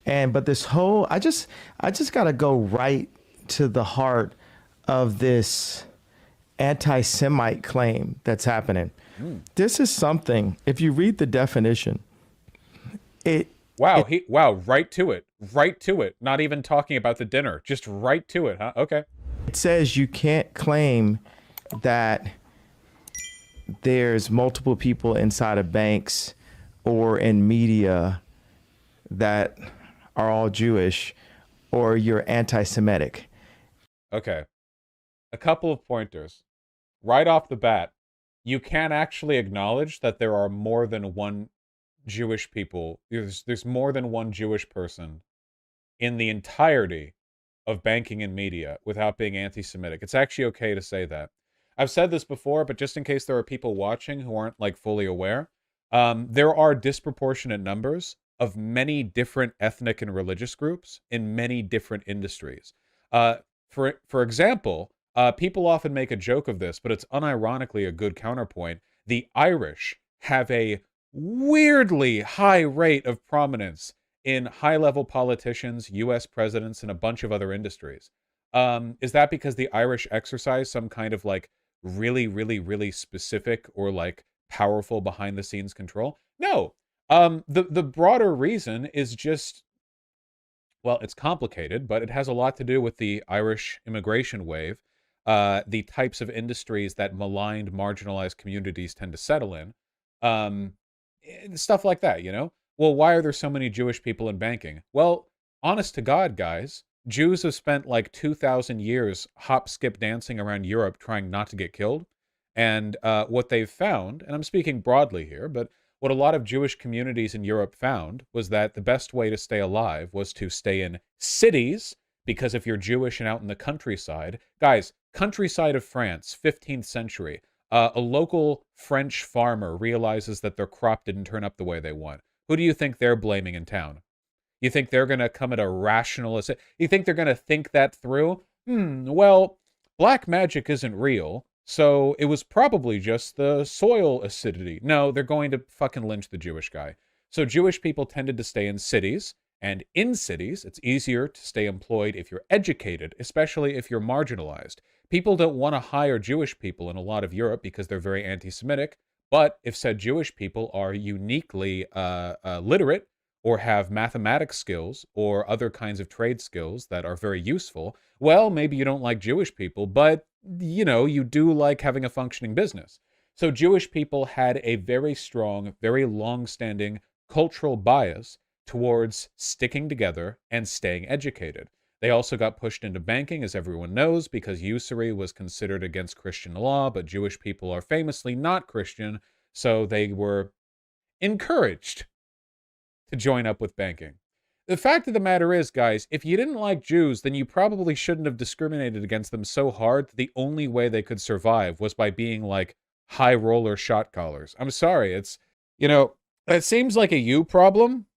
But this whole, I just got to go right to the heart of this anti-Semite claim that's happening. Mm. This is something, if you read the definition, it Wow, it wow, right to it. Right to it. Not even talking about the dinner. Just right to it, huh? Okay. it says you can't claim that there's multiple people inside of banks or in media that are all Jewish or you're anti-Semitic. Okay. A couple of pointers. Right off the bat, you can actually acknowledge that there are more than one Jewish people. There's more than one Jewish person in the entirety of banking and media without being anti-Semitic. It's actually okay to say that. I've said this before, but just in case there are people watching who aren't like fully aware, there are disproportionate numbers of many different ethnic and religious groups in many different industries. Uh, for example, people often make a joke of this, but it's unironically a good counterpoint. The Irish have a weirdly high rate of prominence in high-level politicians, U.S. presidents, and a bunch of other industries. Is that because the Irish exercise some kind of like really, really, really specific or like powerful behind-the-scenes control? No. The broader reason is just, well, it's complicated, but it has a lot to do with the Irish immigration wave, the types of industries that maligned, marginalized communities tend to settle in, stuff like that, you know? Well, why are there so many Jewish people in banking? Well, honest to God, guys, Jews have spent like 2,000 years hop, skip dancing around Europe trying not to get killed. And what they've found, and I'm speaking broadly here, but what a lot of Jewish communities in Europe found was that the best way to stay alive was to stay in cities, because if you're Jewish and out in the countryside, guys, countryside of France, 15th century, a local French farmer realizes that their crop didn't turn up the way they want. Who do you think they're blaming in town? You think they're going to come at a rationalist? You think they're going to think that through? Well, black magic isn't real, so it was probably just the soil acidity. No, they're going to fucking lynch the Jewish guy. So Jewish people tended to stay in cities, and in cities, it's easier to stay employed if you're educated, especially if you're marginalized. People don't want to hire Jewish people in a lot of Europe because they're very anti-Semitic, but if said Jewish people are uniquely literate, or have mathematics skills or other kinds of trade skills that are very useful, well, maybe you don't like Jewish people, but you know, you do like having a functioning business. So Jewish people had a very strong, very long-standing cultural bias towards sticking together and staying educated. They also got pushed into banking, as everyone knows, because usury was considered against Christian law, but Jewish people are famously not Christian, so they were encouraged to join up with banking. The fact of the matter is, guys, if you didn't like Jews, then you probably shouldn't have discriminated against them so hard that the only way they could survive was by being like high roller shot callers. I'm sorry, it's, you know, it seems like a you problem,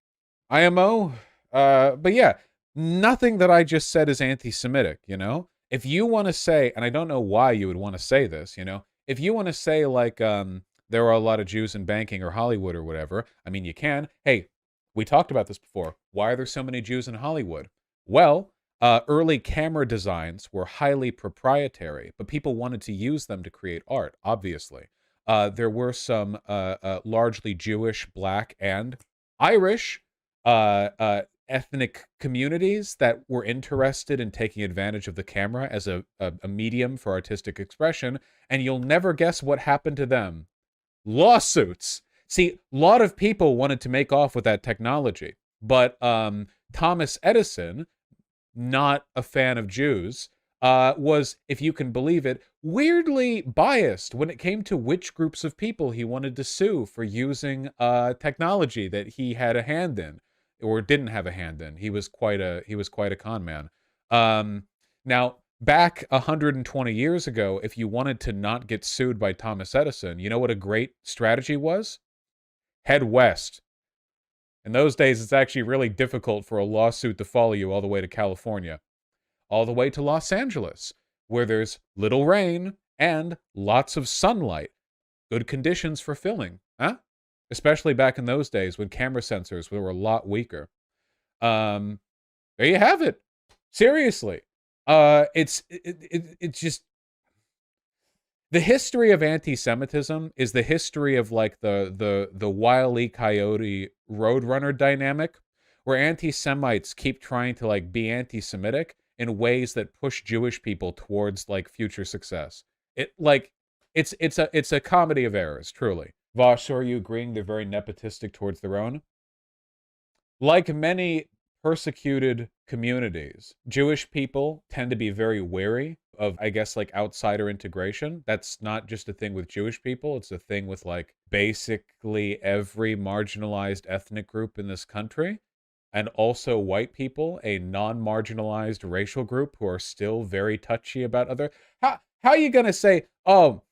IMO. But yeah, nothing that I just said is anti-Semitic, you know? If you want to say, and I don't know why you would want to say this, you know, if you want to say like there are a lot of Jews in banking or Hollywood or whatever, I mean, you can. Hey, we talked about this before. Why are there so many Jews in Hollywood? Well, early camera designs were highly proprietary, but people wanted to use them to create art, obviously. There were some largely Jewish, Black, and Irish ethnic communities that were interested in taking advantage of the camera as a medium for artistic expression, and you'll never guess what happened to them. Lawsuits. See, a lot of people wanted to make off with that technology, but Thomas Edison, not a fan of Jews, was, if you can believe it, weirdly biased when it came to which groups of people he wanted to sue for using technology that he had a hand in or didn't have a hand in. He was quite a con man. Now, back 120 years ago, if you wanted to not get sued by Thomas Edison, you know what a great strategy was? Head west. In those days, it's actually really difficult for a lawsuit to follow you all the way to California, all the way to Los Angeles, where there's little rain and lots of sunlight. Good conditions for filming, huh? Especially back in those days when camera sensors were a lot weaker. There you have it. Seriously. It's just the history of anti-Semitism is the history of like the Wile E. Coyote Roadrunner dynamic, where anti-Semites keep trying to like be anti-Semitic in ways that push Jewish people towards like future success. It's a comedy of errors, truly. Vaush, so are you agreeing they're very nepotistic towards their own? Like many persecuted communities, Jewish people tend to be very wary of, I guess, like outsider integration. That's not just a thing with Jewish people, it's a thing with like basically every marginalized ethnic group in this country. And also white people, a non-marginalized racial group who are still very touchy about other. How are you gonna say, oh,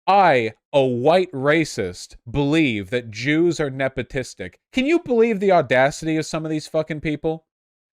I, a white racist, believe that Jews are nepotistic? Can you believe the audacity of some of these fucking people?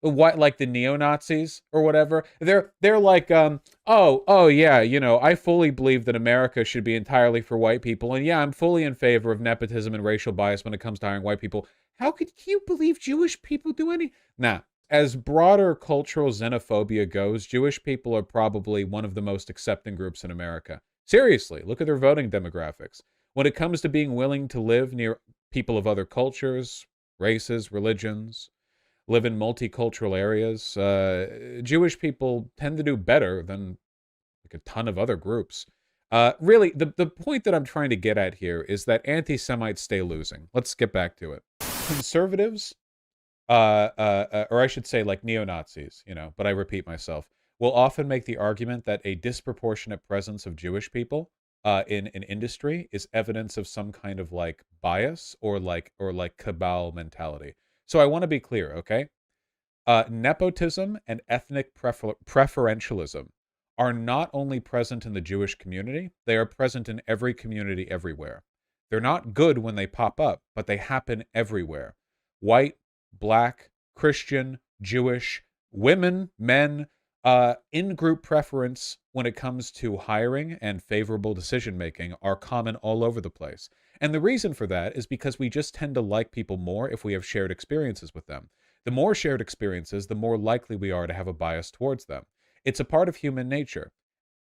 What, like the neo-Nazis or whatever? They're like, oh yeah, you know, I fully believe that America should be entirely for white people, and yeah, I'm fully in favor of nepotism and racial bias when it comes to hiring white people. How could you believe Jewish people do any? Nah. As broader cultural xenophobia goes, Jewish people are probably one of the most accepting groups in America. Seriously, look at their voting demographics. When it comes to being willing to live near people of other cultures, races, religions, live in multicultural areas, Jewish people tend to do better than like a ton of other groups. Really, the point that I'm trying to get at here is that anti-Semites stay losing. Let's get back to it. Conservatives, or I should say like neo-Nazis, you know, but I repeat myself, will often make the argument that a disproportionate presence of Jewish people in an industry is evidence of some kind of like bias or like cabal mentality. So I want to be clear, okay? Nepotism and ethnic preferentialism are not only present in the Jewish community, they are present in every community everywhere. They're not good when they pop up, but they happen everywhere. White, black, Christian, Jewish, women, men, in-group preference when it comes to hiring and favorable decision-making are common all over the place. And the reason for that is because we just tend to like people more if we have shared experiences with them. The more shared experiences, the more likely we are to have a bias towards them. It's a part of human nature.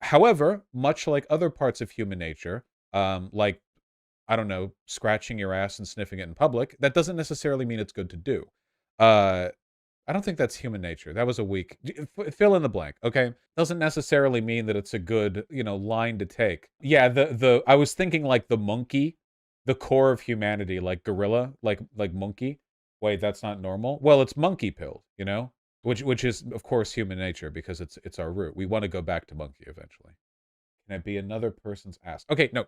However, much like other parts of human nature, like, I don't know, scratching your ass and sniffing it in public, that doesn't necessarily mean it's good to do. I don't think that's human nature. That was a weak... Fill in the blank, okay? Doesn't necessarily mean that it's a good, you know, line to take. Yeah, I was thinking like the monkey, the core of humanity, like gorilla, like monkey. Wait, that's not normal? Well, it's monkey pill, you know? Which is, of course, human nature because it's our root. We want to go back to monkey eventually. Can I be another person's ass? Okay, no,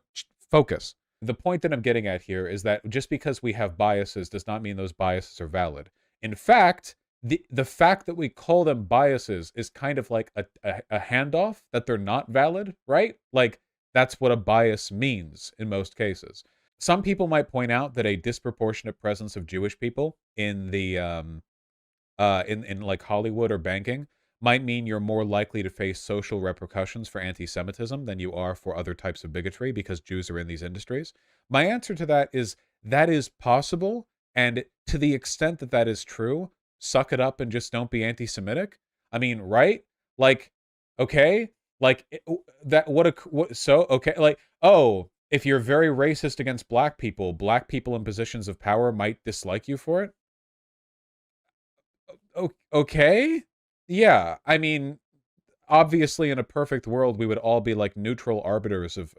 focus. The point that I'm getting at here is that just because we have biases does not mean those biases are valid. In fact, the fact that we call them biases is kind of like a handoff that they're not valid, right? Like, that's what a bias means in most cases. Some people might point out that a disproportionate presence of Jewish people in the in like Hollywood or banking might mean you're more likely to face social repercussions for anti-Semitism than you are for other types of bigotry because Jews are in these industries. My answer to that is possible, and to the extent that that is true, suck it up and just don't be anti-Semitic. I mean, right? Like, okay, like that. So okay, like, oh, if you're very racist against black people in positions of power might dislike you for it. Okay. Yeah, I mean, obviously, in a perfect world, we would all be like neutral arbiters of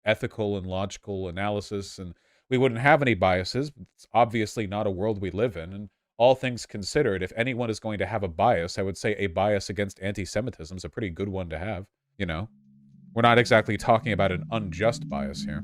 ethical and logical analysis, and we wouldn't have any biases. It's obviously not a world we live in. And all things considered, if anyone is going to have a bias, I would say a bias against anti-Semitism is a pretty good one to have. You know, we're not exactly talking about an unjust bias here.